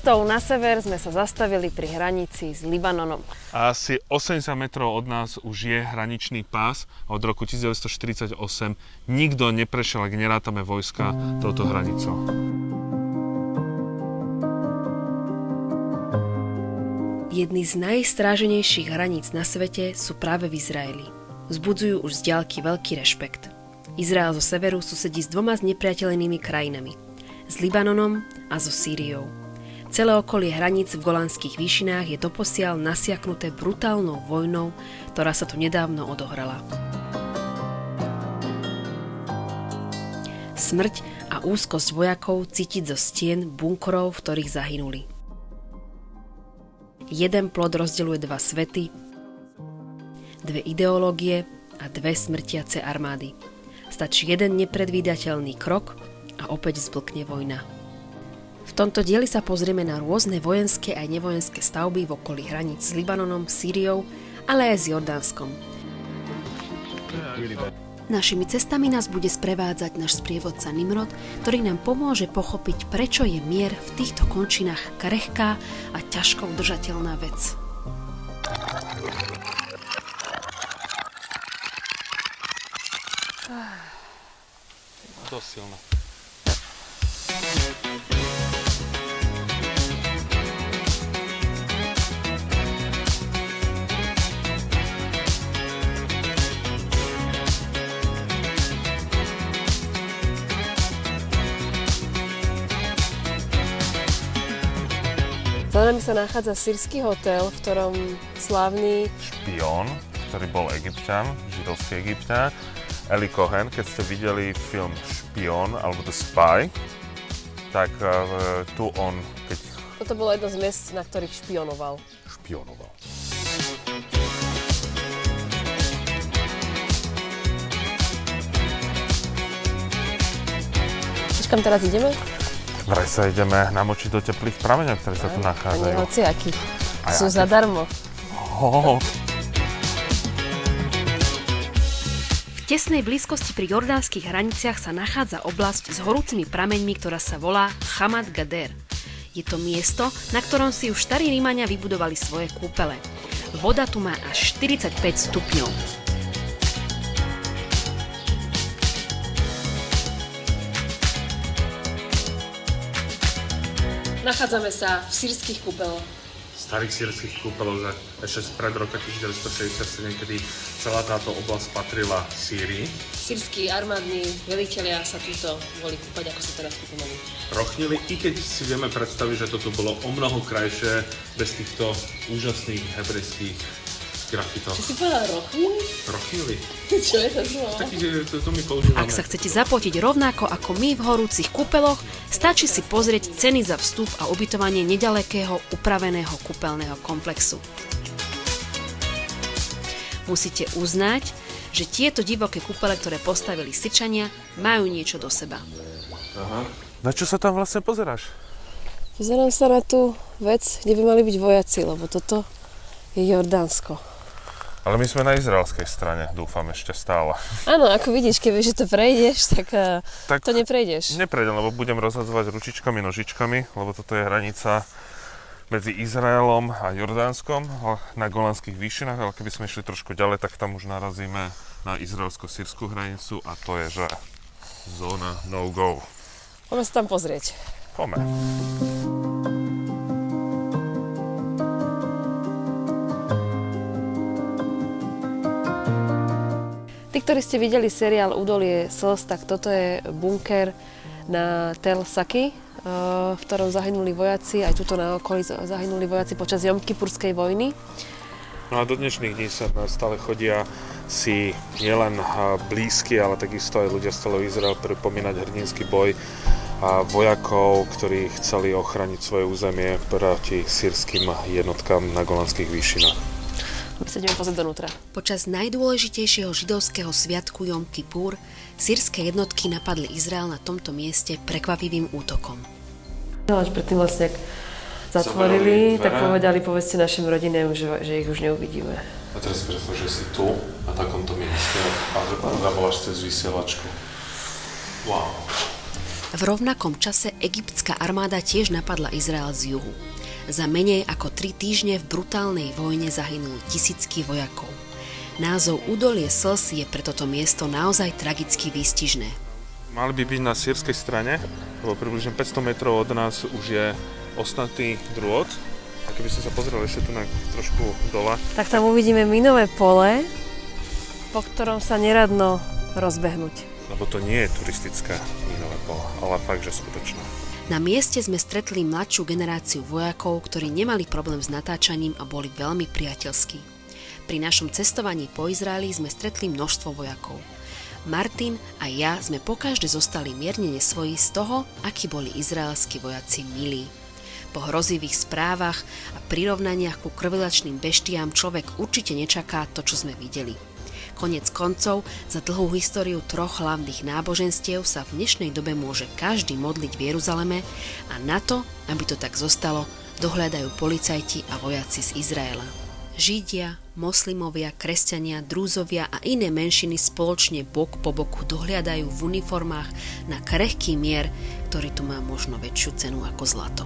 Cestou na sever sme sa zastavili pri hranici s Libanonom. Asi 80 metrov od nás už je hraničný pás. Od roku 1948 nikto neprešiel, ak nerátame vojska, touto hranicou. Jedny z najstráženejších hraníc na svete sú práve v Izraeli. Vzbudzujú už z diaľky veľký rešpekt. Izrael zo severu susedí s dvoma znepriateľenými krajinami. S Libanonom a so Sýriou. Celé okolie hraníc v Golanských výšinách je doposiaľ nasiaknuté brutálnou vojnou, ktorá sa tu nedávno odohrala. Smrť a úzkosť vojakov cítiť zo stien bunkrov, v ktorých zahynuli. Jeden plot rozdeľuje dva svety, dve ideológie a dve smrtiace armády. Stačí jeden nepredvídateľný krok a opäť vzblkne vojna. V tomto dieli sa pozrieme na rôzne vojenské aj nevojenské stavby v okolí hraníc s Libanonom, Sýriou, ale aj s Jordánskom. Našimi cestami nás bude sprevádzať náš sprievodca Nimrod, ktorý nám pomôže pochopiť, prečo je mier v týchto končinách krehká a ťažko udržateľná vec. Dosť silné. Za nami sa nachádza sírsky hotel, v ktorom slávny špión, ktorý bol Egypťan, židovský Egypťan, Eli Cohen. Keď ste videli film Špión alebo The Spy, tak tu on, keď... Toto bolo jedno z miest, na ktorých špionoval. Kam teraz ideme? Vraj sa ideme namočiť do teplých prameňov, ktoré sa tu nachádzajú. A hociaký. Sú zadarmo. V tesnej blízkosti pri jordánskych hraniciach sa nachádza oblasť s horúcimi prameňmi, ktorá sa volá Hamad Gader. Je to miesto, na ktorom si už starí Rímania vybudovali svoje kúpele. Voda tu má až 45 stupňov. Nachádzame sa v sýrskych kúpeloch. Starých sýrskych kúpeloch ešte pred roka 1967, kedy celá táto oblasť patrila Sýrii. Sýrski armádni velitelia sa tuto boli kúpať, ako sa teraz kúpali. Rochnili, i keď si vieme predstaviť, že toto bolo o mnoho krajšie bez týchto úžasných hebrejských grafitov. Čo si povedal, rochnili? Rochnili. Čo je to slovo? Taký, to my používame. Ak sa chcete zapotiť rovnako ako my v horúcich kúpeloch, stačí si pozrieť ceny za vstup a ubytovanie nedalekého upraveného kúpeľného komplexu. Musíte uznať, že tieto divoké kúpele, ktoré postavili Syrčania, majú niečo do seba. Aha. Na čo sa tam vlastne pozeráš? Pozerám sa na tú vec, kde by mali byť vojaci, lebo toto je Jordánsko. Ale my sme na izraelskej strane, dúfam ešte stále. Áno, ako vidíš, keby že to prejdeš, tak to neprejdeš. Neprejdem, lebo budem rozhadzovať ručičkami, nožičkami, lebo toto je hranica medzi Izraelom a Jordánskom na Golanských výšinách, ale keby sme išli trošku ďalej, tak tam už narazíme na izraelsko-sýrsku hranicu a to je, že zóna no-go. Poďme sa tam pozrieť. Poďme. Tí, ktorí ste videli seriál Údolie slz, tak toto je bunker na Tel Saki, v ktorom zahynuli vojaci, aj tuto na okolí zahynuli vojaci počas Jomkipurskej vojny. No a do dnešných dní sa stále chodia si nielen blízky, ale takisto aj ľudia z celého Izraela pripomínať hrdinský boj a vojakov, ktorí chceli ochrániť svoje územie proti sýrskym jednotkám na Golanských výšinách. Sa ideme pozrieť donútra. Počas najdôležitejšieho židovského sviatku Jom Kipur sýrske jednotky napadli Izrael na tomto mieste prekvapivým útokom. Až predtým vlastne, ak zatvorili, tak povedali, povedzte našim rodinám, že ich už neuvidíme. A teraz si predstav, že si tu, na takomto mieste a zavoláš cez vysielačku. Wow. V rovnakom čase egyptská armáda tiež napadla Izrael z juhu. Za menej ako 3 týždne v brutálnej vojne zahynuli tisícky vojakov. Názov Údolie slz je pre toto miesto naozaj tragicky výstižné. Mali by byť na sýrskej strane, lebo približne 500 metrov od nás už je ostnatý drôt. A keby ste sa pozreli ešte tu na trošku dole. Tak tam uvidíme minové pole, po ktorom sa neradno rozbehnúť. Lebo to nie je turistická mínové pole, ale fakt, že skutočná. Na mieste sme stretli mladšiu generáciu vojakov, ktorí nemali problém s natáčaním a boli veľmi priateľskí. Pri našom cestovaní po Izraeli sme stretli množstvo vojakov. Martin a ja sme pokaždé zostali mierne nesvojí z toho, akí boli izraelskí vojaci milí. Po hrozivých správach a prirovnaniach ku krvilačným beštiám človek určite nečaká to, čo sme videli. Koniec koncov, za dlhú históriu 3 hlavných náboženstiev sa v dnešnej dobe môže každý modliť v Jeruzaleme a na to, aby to tak zostalo, dohľadajú policajti a vojaci z Izraela. Židia, moslimovia, kresťania, drúzovia a iné menšiny spoločne bok po boku dohliadajú v uniformách na krehký mier, ktorý tu má možno väčšiu cenu ako zlato.